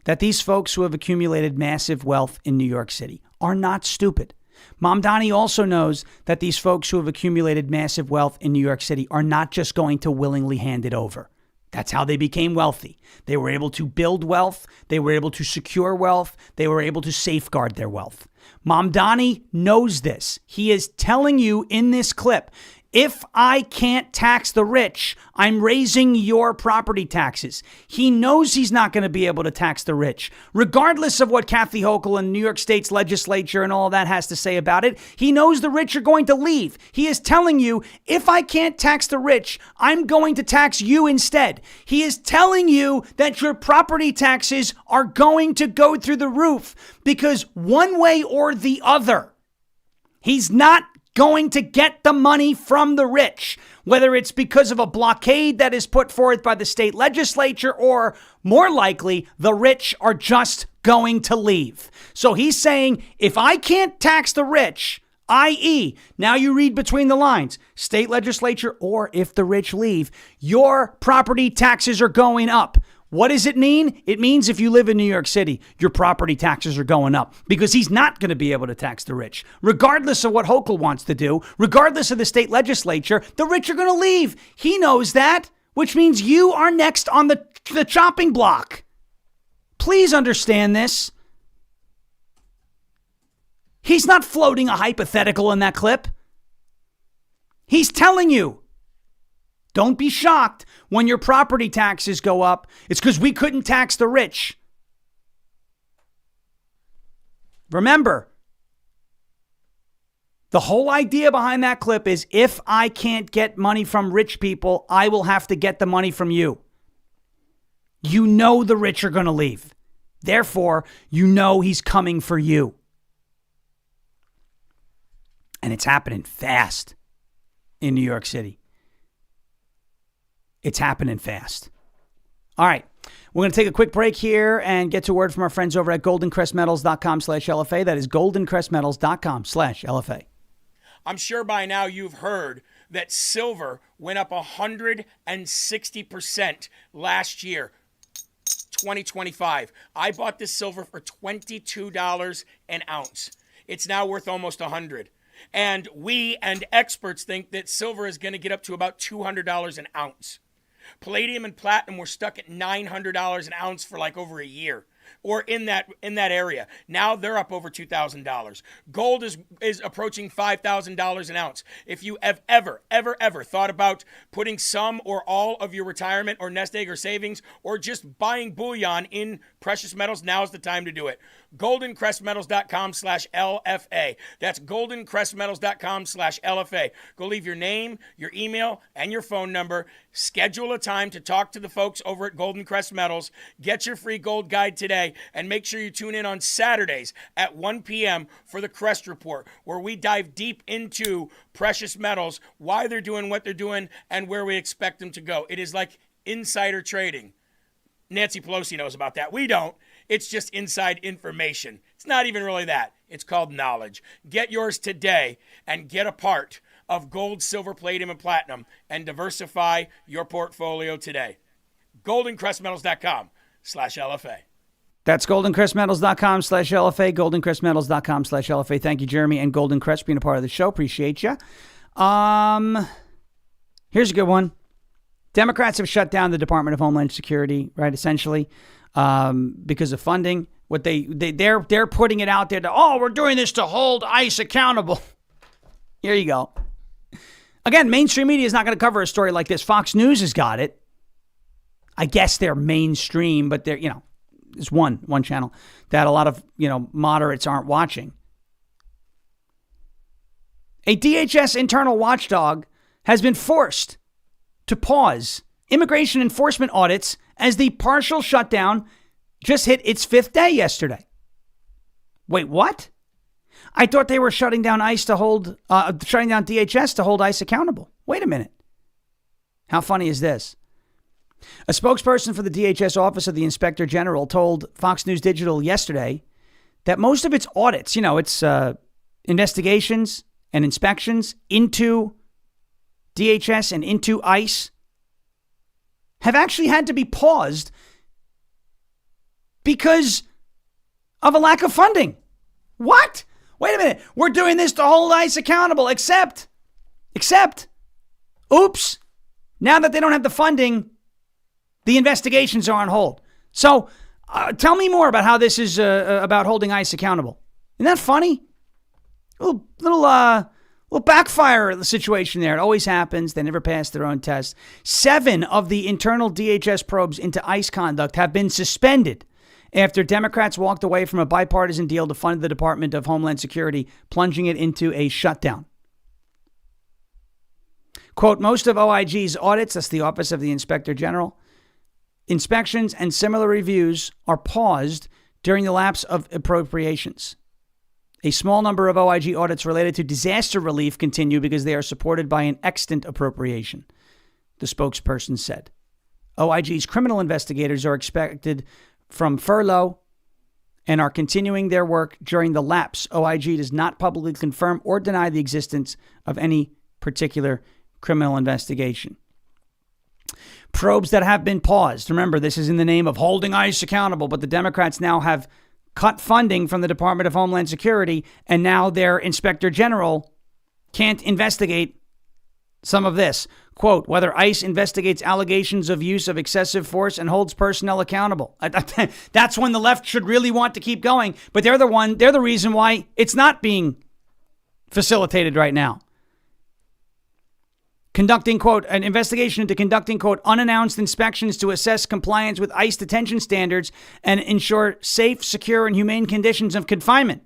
that these folks who have accumulated massive wealth in New York City are not stupid. Mamdani also knows that these folks who have accumulated massive wealth in New York City are not just going to willingly hand it over. That's how they became wealthy. They were able to build wealth. They were able to secure wealth. They were able to safeguard their wealth. Mamdani knows this. He is telling you in this clip, if I can't tax the rich, I'm raising your property taxes. He knows he's not going to be able to tax the rich. Regardless of what Kathy Hochul and New York State's legislature and all that has to say about it, he knows the rich are going to leave. He is telling you, if I can't tax the rich, I'm going to tax you instead. He is telling you that your property taxes are going to go through the roof because one way or the other, he's not going to get the money from the rich, whether it's because of a blockade that is put forth by the state legislature or more likely the rich are just going to leave. So he's saying if I can't tax the rich, i.e., now you read between the lines, state legislature or if the rich leave, your property taxes are going up. What does it mean? It means if you live in New York City, your property taxes are going up because he's not going to be able to tax the rich. Regardless of what Hochul wants to do, regardless of the state legislature, the rich are going to leave. He knows that. which means you are next on the chopping block. Please understand this. He's not floating a hypothetical in that clip. He's telling you, don't be shocked when your property taxes go up. It's because we couldn't tax the rich. Remember, the whole idea behind that clip is if I can't get money from rich people, I will have to get the money from you. You know the rich are going to leave. Therefore, you know he's coming for you. And it's happening fast in New York City. It's happening fast. All right. We're going to take a quick break here and get to a word from our friends over at goldencrestmetals.com/LFA. That is goldencrestmetals.com/LFA. I'm sure by now you've heard that silver went up 160% last year, 2025. I bought this silver for $22 an ounce. It's now worth almost $100. And we and experts think that silver is going to get up to about $200 an ounce. Palladium and platinum were stuck at $900 an ounce for like over a year, or in that area. Now they're up over $2,000. Gold is approaching $5,000 an ounce. If you have ever thought about putting some or all of your retirement or nest egg or savings or just buying bullion in precious metals, now's the time to do it. goldencrestmetals.com/LFA. That's goldencrestmetals.com/LFA. Go leave your name, your email, and your phone number. Schedule a time to talk to the folks over at Golden Crest Metals. Get your free gold guide today, and make sure you tune in on Saturdays at 1 p.m. for the Crest Report, where we dive deep into precious metals, why they're doing what they're doing, and where we expect them to go. It is like insider trading. Nancy Pelosi knows about that. We don't. It's just inside information. It's not even really that. It's called knowledge. Get yours today and get a part of gold, silver, palladium, and platinum and diversify your portfolio today. goldencrestmetals.com/LFA. That's goldencrestmetals.com/LFA, goldencrestmetals.com/LFA. Thank you, Jeremy and Golden Crest, being a part of the show. Appreciate you. Here's a good one. Democrats have shut down the Department of Homeland Security, right, essentially, because of funding. What they're putting it out there to, we're doing this to hold ICE accountable. Here you go. Again, mainstream media is not going to cover a story like this. Fox News has got it. I guess they're mainstream, but they're, it's one channel that a lot of, moderates aren't watching. A DHS internal watchdog has been forced to pause immigration enforcement audits as the partial shutdown just hit its 5th day yesterday. Wait, what? I thought they were shutting down DHS to hold ICE accountable. Wait a minute. How funny is this? A spokesperson for the DHS Office of the Inspector General told Fox News Digital yesterday that most of its audits, its investigations and inspections into DHS and into ICE have actually had to be paused because of a lack of funding. What? Wait a minute. We're doing this to hold ICE accountable, except, oops, now that they don't have the funding, the investigations are on hold. So tell me more about how this is about holding ICE accountable. Isn't that funny? Little backfire situation there. It always happens. They never pass their own test. 7 of the internal DHS probes into ICE conduct have been suspended after Democrats walked away from a bipartisan deal to fund the Department of Homeland Security, plunging it into a shutdown. Quote, most of OIG's audits, that's the Office of the Inspector General, inspections and similar reviews are paused during the lapse of appropriations. A small number of OIG audits related to disaster relief continue because they are supported by an extant appropriation, the spokesperson said. OIG's criminal investigators are expected from furlough and are continuing their work during the lapse. OIG does not publicly confirm or deny the existence of any particular criminal investigation. Probes that have been paused. Remember, this is in the name of holding ICE accountable, but the Democrats now have cut funding from the Department of Homeland Security, and now their Inspector General can't investigate some of this. Quote, whether ICE investigates allegations of use of excessive force and holds personnel accountable. That's when the left should really want to keep going. But they're the reason why it's not being facilitated right now. Conducting, quote, an investigation into conducting, quote, unannounced inspections to assess compliance with ICE detention standards and ensure safe, secure, and humane conditions of confinement.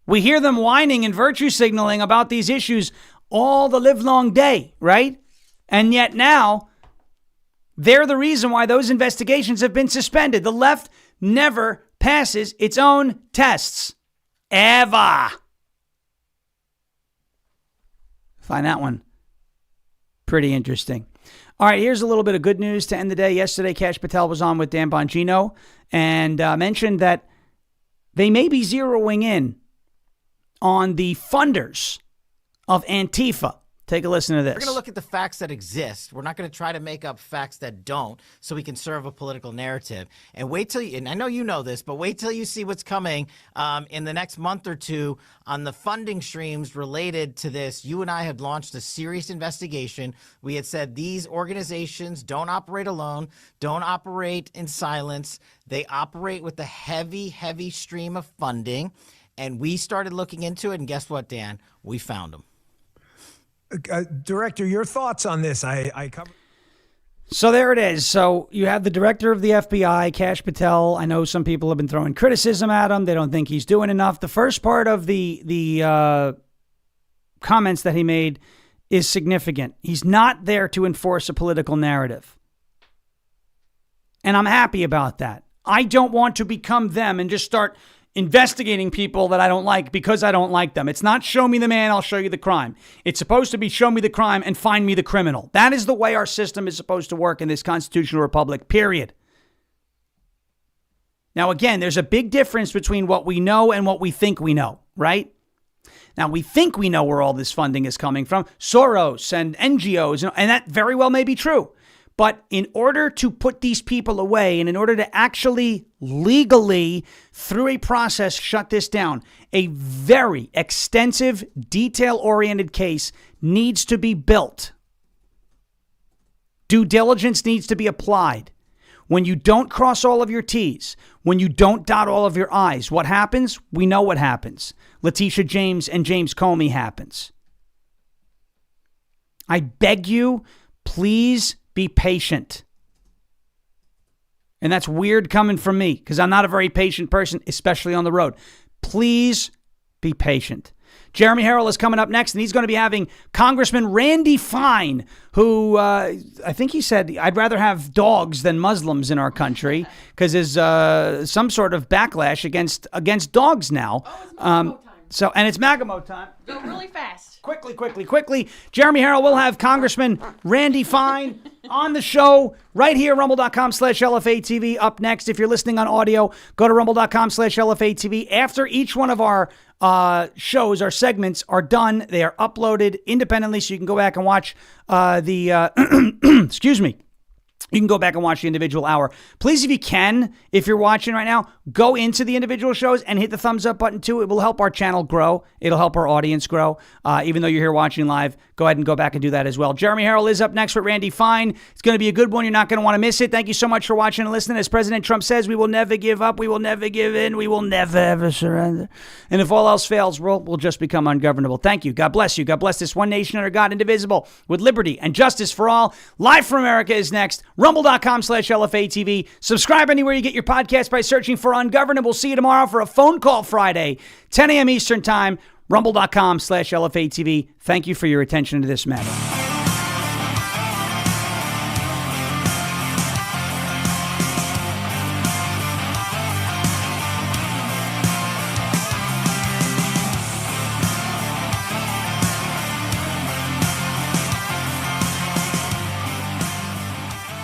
We hear them whining and virtue signaling about these issues all the livelong day, right? And yet now, they're the reason why those investigations have been suspended. The left never passes its own tests. Ever. Find that one pretty interesting. All right, here's a little bit of good news to end the day. Yesterday, Kash Patel was on with Dan Bongino and mentioned that they may be zeroing in on the funders of Antifa. Take a listen to this. We're going to look at the facts that exist. We're not going to try to make up facts that don't so we can serve a political narrative. And wait till you, and I know you know this, but wait till you see what's coming in the next month or two on the funding streams related to this. You and I had launched a serious investigation. We had said these organizations don't operate alone, don't operate in silence. They operate with a heavy, heavy stream of funding. And we started looking into it. And guess what, Dan? We found them. Director, your thoughts on this? I covered. So there it is. So you have the director of the FBI, Kash Patel. I know some people have been throwing criticism at him. They don't think he's doing enough. The first part of the comments that he made is significant. He's not there to enforce a political narrative. And I'm happy about that. I don't want to become them and just start investigating people that I don't like because I don't like them. It's not show me the man, I'll show you the crime. It's supposed to be show me the crime and find me the criminal. That is the way our system is supposed to work in this constitutional republic, period. Now, again, there's a big difference between what we know and what we think we know, right? Now, we think we know where all this funding is coming from, Soros and NGOs, and that very well may be true. But in order to put these people away and in order to actually legally, through a process, shut this down, a very extensive, detail-oriented case needs to be built. Due diligence needs to be applied. When you don't cross all of your T's, when you don't dot all of your I's, what happens? We know what happens. Letitia James and James Comey happens. I beg you, please be patient. And that's weird coming from me because I'm not a very patient person, especially on the road. Please be patient. Jeremy Harrell is coming up next, and he's going to be having Congressman Randy Fine, who I think he said, I'd rather have dogs than Muslims in our country because there's some sort of backlash against dogs now. And it's MAGA mode time. Go really fast. Quickly. Jeremy Harrell will have Congressman Randy Fine on the show right here, rumble.com/LFA TV. Up next, if you're listening on audio, go to rumble.com/LFA TV. After each one of our shows, our segments are done. They are uploaded independently, so you can go back and watch excuse me. You can go back and watch the individual hour. Please, if you can, if you're watching right now, go into the individual shows and hit the thumbs up button too. It will help our channel grow. It'll help our audience grow. Even though you're here watching live, go ahead and go back and do that as well. Jeremy Harrell is up next with Randy Fine. It's going to be a good one. You're not going to want to miss it. Thank you so much for watching and listening. As President Trump says, we will never give up. We will never give in. We will never, ever surrender. And if all else fails, we'll just become ungovernable. Thank you. God bless you. God bless this one nation under God, indivisible, with liberty and justice for all. Live from America is next. Rumble.com/LFA TV. Subscribe anywhere you get your podcast by searching for Ungoverned. We'll see you tomorrow for a phone call Friday, 10 a.m. Eastern Time. Rumble.com/LFA TV. Thank you for your attention to this matter.